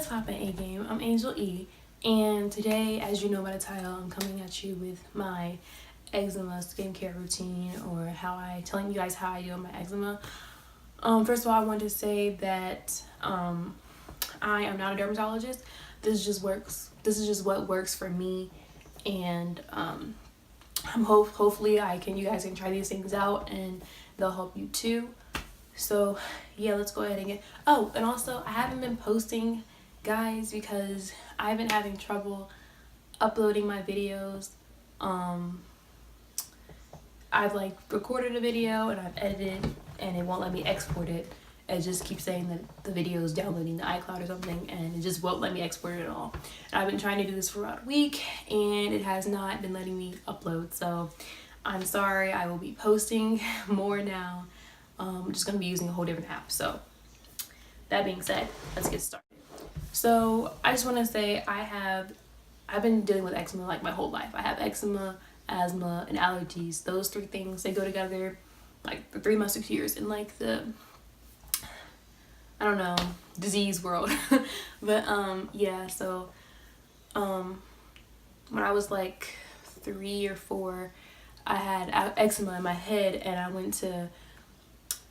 What's hoppin' A-game? I'm Angel E, and today, as you know by the title, I'm coming at you with my eczema skincare routine, or telling you guys how I deal with my eczema. First of all, I want to say that I am not a dermatologist. This is just what works for me, and hopefully you guys can try these things out and they'll help you too. So yeah, let's go ahead and get, oh, and also I haven't been posting, guys, because I've been having trouble uploading my videos. I've like recorded a video and I've edited and it won't let me export it. It just keeps saying that the video is downloading to iCloud or something, and it just won't let me export it at all. And I've been trying to do this for about a week and it has not been letting me upload, so I'm sorry. I will be posting more now. I'm just going to be using a whole different app. So that being said, let's get started. So I just want to say I've been dealing with eczema like my whole life. I have eczema, asthma, and allergies. Those three things, they go together like the 3 musketeers in like the, I don't know, disease world. But yeah, so when I was like 3 or 4, I had eczema in my head, and I went to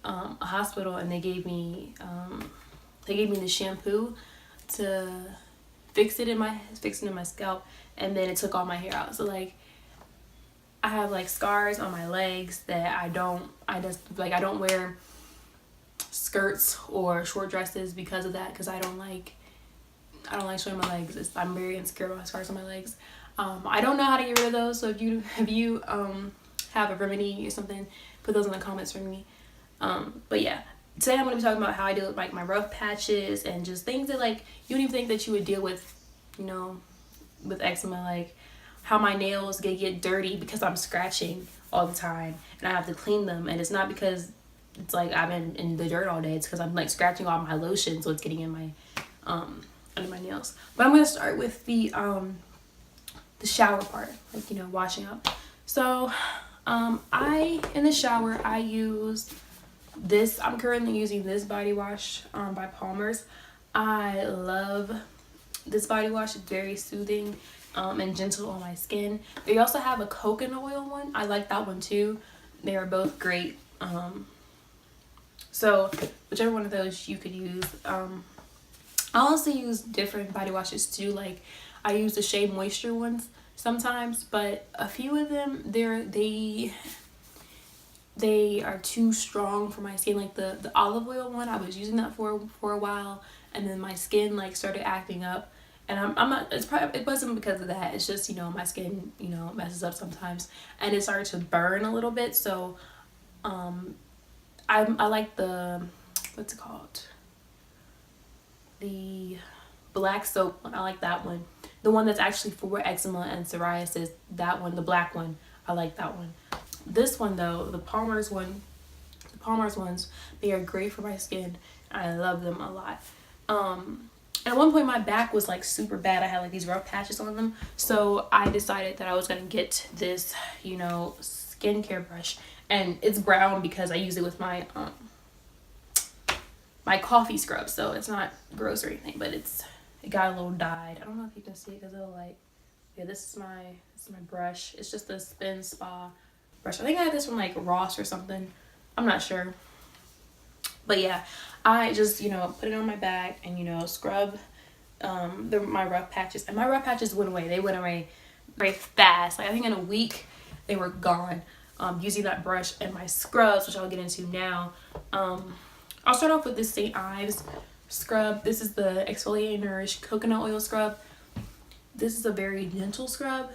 a hospital, and they gave me the shampoo to fix it in my scalp, and then it took all my hair out. So like I have like scars on my legs that I don't wear skirts or short dresses because of that, because I don't like showing my legs. I'm very insecure about scars on my legs. I don't know how to get rid of those, so if you have a remedy or something, put those in the comments for me. But yeah, today I'm going to be talking about how I deal with like my rough patches and just things that like you don't even think that you would deal with, you know, with eczema, like how my nails get dirty because I'm scratching all the time and I have to clean them, and it's not because it's like I've been in the dirt all day. It's because I'm like scratching off my lotion, so it's getting in my under my nails. But I'm going to start with the shower part, like, you know, washing up. So in the shower I use this. I'm currently using this body wash by Palmer's. I love this body wash. It's very soothing and gentle on my skin. They also have a coconut oil one. I like that one too. They are both great. So whichever one of those you could use. I also use different body washes too. Like I use the Shea moisture ones sometimes, but a few of them they are too strong for my skin. Like the olive oil one, I was using that for a while, and then my skin like started acting up, and I'm not, it wasn't because of that. It's just, you know, my skin, you know, messes up sometimes, and it started to burn a little bit. So I like the, what's it called, the black soap one. I like that one, the one that's actually for eczema and psoriasis. That one, the black one, I like that one. This one though, the Palmer's ones, they are great for my skin. I love them a lot. And at one point my back was like super bad. I had like these rough patches on them. So I decided that I was gonna get this, you know, skincare brush. And it's brown because I use it with my my coffee scrub. So it's not gross or anything, but it got a little dyed. I don't know if you can see it because it'll like, yeah, this is my brush. It's just a Spin Spa brush. I think I had this from like Ross or something. I'm not sure. But yeah, I just, you know, put it on my back and, you know, scrub my rough patches. And my rough patches went away. They went away very fast. Like I think in a week they were gone. Using that brush and my scrubs, which I'll get into now. I'll start off with this St.Ives scrub. This is the Exfoliate Nourish Coconut Oil Scrub. This is a very gentle scrub.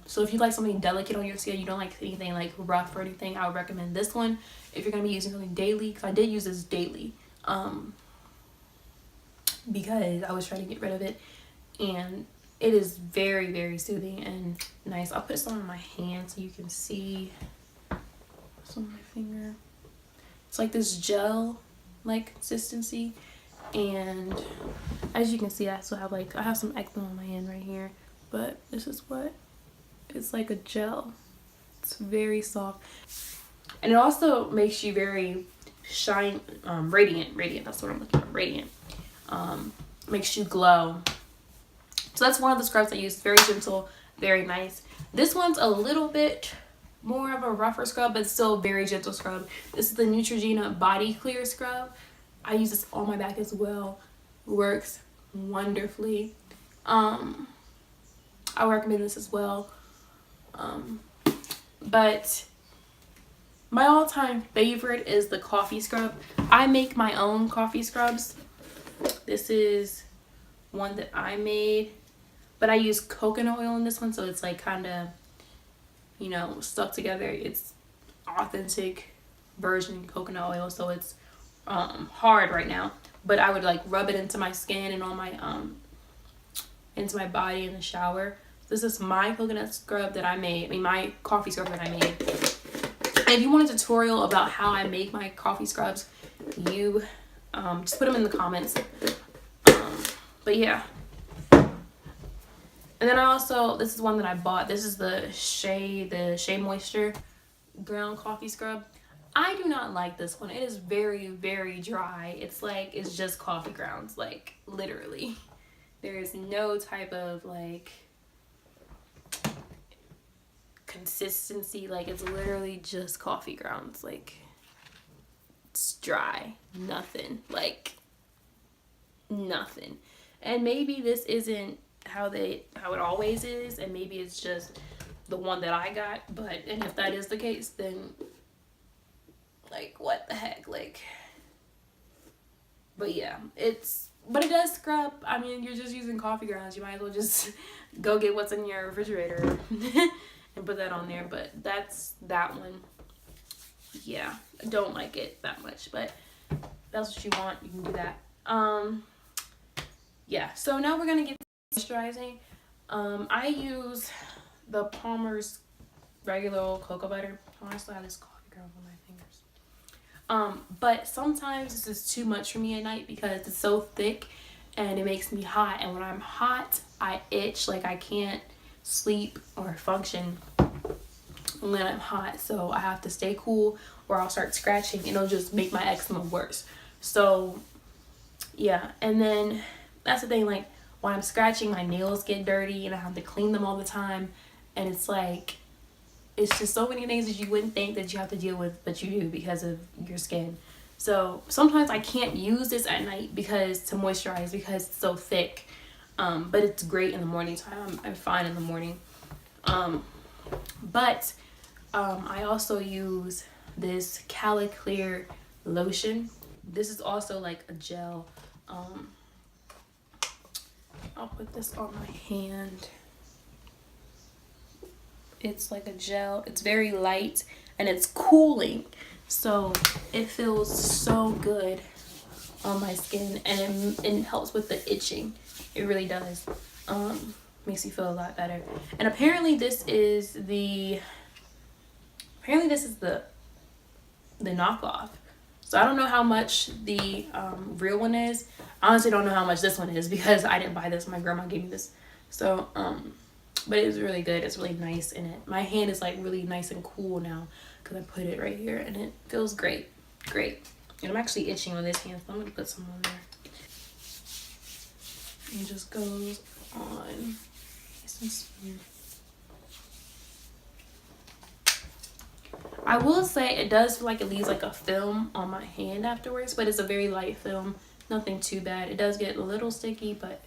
So if you like something delicate on your skin, you don't like anything like rough or anything, I would recommend this one if you're going to be using something daily, because I did use this daily because I was trying to get rid of it, and it is very, very soothing and nice. I'll put some on my hand so you can see some on my finger. It's like this gel like consistency, and as you can see, I have some eczema on my hand right here, but this is what it's like, a gel. It's very soft, and it also makes you very radiant. That's what I'm looking for, radiant. makes you glow. So that's one of the scrubs I use. Very gentle, very nice. This one's a little bit more of a rougher scrub, but still very gentle scrub. This is the Neutrogena Body Clear Scrub. I use this on my back as well. Works wonderfully. I recommend this as well. But my all-time favorite is the coffee scrub. I make my own coffee scrubs. This is one that I made, but I use coconut oil in this one, so it's like kind of, you know, stuck together. It's authentic virgin coconut oil, so it's hard right now, but I would like rub it into my skin and on my into my body in the shower. This is my coconut scrub that I made. I mean, my coffee scrub that I made. And if you want a tutorial about how I make my coffee scrubs, you just put them in the comments. But yeah. And then I also, this is one that I bought. This is the Shea Moisture Ground Coffee Scrub. I do not like this one. It is very, very dry. It's like, it's just coffee grounds, like literally. There is no type of like consistency. Like, it's literally just coffee grounds. Like, it's dry. Nothing. Like, nothing. And maybe this isn't how it always is, and maybe it's just the one that I got. But, and if that is the case, then like, what the heck? Like, but yeah, but it does scrub. I mean, you're just using coffee grounds. You might as well just go get what's in your refrigerator and put that on there. But that's that one. Yeah, I don't like it that much, but that's what you want. You can do that. Yeah, so now we're going to get moisturizing. I use the Palmer's regular old cocoa butter. I still have this coffee ground on my fingers. But sometimes this is too much for me at night because it's so thick and it makes me hot. And when I'm hot, I itch. Like, I can't sleep or function when I'm hot. So I have to stay cool or I'll start scratching and it'll just make my eczema worse. So yeah, and then that's the thing, like, when I'm scratching, my nails get dirty and I have to clean them all the time. And it's like, it's just so many things that you wouldn't think that you have to deal with, but you do because of your skin. So sometimes I can't use this at night to moisturize because it's so thick. But it's great in the morning time. I'm fine in the morning. But I also use this Calaclear Lotion. This is also like a gel. I'll put this on my hand. It's like a gel. It's very light and it's cooling. So it feels so good on my skin, and it helps with the itching. It really does. Makes you feel a lot better. And apparently this is the knockoff. So I don't know how much the real one is. I honestly don't know how much this one is because I didn't buy this. My grandma gave me this. So but it was really good. It's really nice in it. My hand is like really nice and cool now because I put it right here and it feels great. Great. And I'm actually itching on this hand, so I'm going to put some on there. It just goes on. Nice and smooth. I will say it does feel like it leaves like a film on my hand afterwards, but it's a very light film. Nothing too bad. It does get a little sticky, but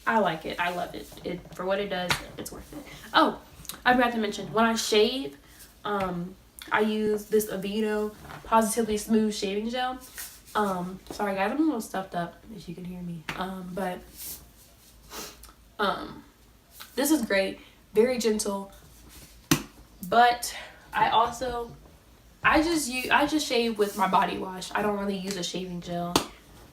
I like it. I love it. For what it does, it's worth it. Oh, I forgot to mention, when I shave, I use this Aveeno Positively Smooth Shaving Gel. Sorry guys, I'm a little stuffed up, as you can hear me. But this is great. Very gentle. But I just shave with my body wash. I don't really use a shaving gel.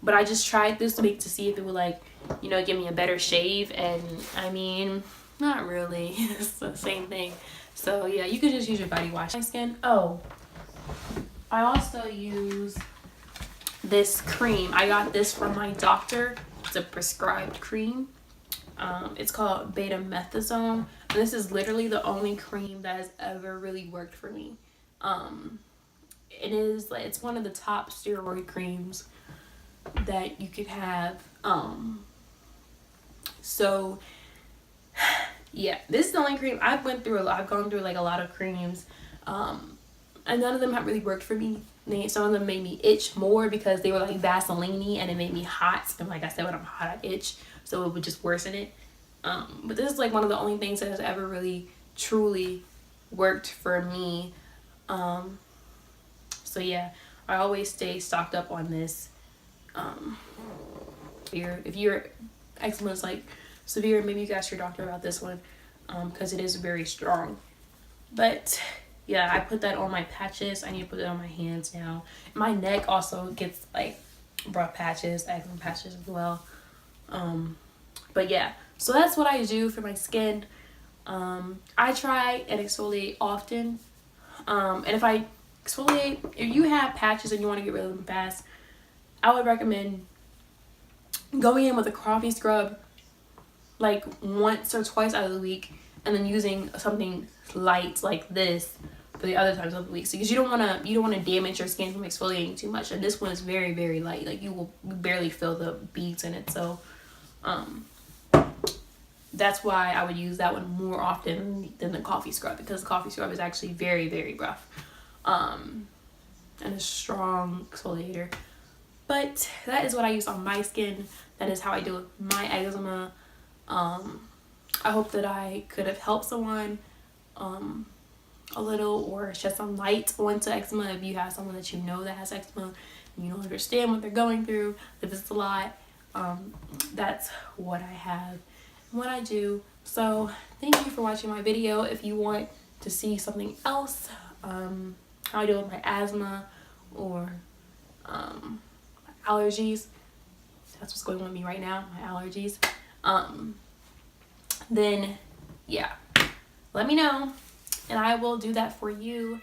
But I just tried this week to see if it would, like, you know, give me a better shave. And I mean, not really. It's the same thing. So yeah, you could just use your body wash. My skin. Oh, I also use this cream. I got this from my doctor. It's a prescribed cream. It's called Betamethasone. And this is literally the only cream that has ever really worked for me. It's one of the top steroid creams that you could have. So yeah, this is the only cream I've gone through like a lot of creams, and none of them have really worked for me. Some of them made me itch more because they were like Vaseline-y, and it made me hot, and like I said, when I'm hot I itch, so it would just worsen it. But this is like one of the only things that has ever really truly worked for me. So yeah, I always stay stocked up on this. If your eczema is like severe, maybe you ask your doctor about this one, because it is very strong. But yeah, I put that on my patches. I need to put it on my hands now. My neck also gets like rough patches, eczema patches as well. But yeah, so that's what I do for my skin. I try and exfoliate often. And if I exfoliate, if you have patches and you want to get rid of them fast, I would recommend going in with a coffee scrub like once or twice out of the week, and then using something light like this for the other times of the week. So because you don't want to damage your skin from exfoliating too much, and this one is very, very light. Like you will barely feel the beads in it. So that's why I would use that one more often than the coffee scrub, because the coffee scrub is actually very, very rough, and a strong exfoliator. But that is what I use on my skin. That is how I deal with my eczema. I hope that I could have helped someone a little, or shed some light onto eczema. If you have someone that you know that has eczema and you don't understand what they're going through, if it's a lot, that's what I have, what I do. So thank you for watching my video. If you want to see something else, how I deal with my asthma or allergies, that's what's going on with me right now, my allergies, then yeah, let me know and I will do that for you.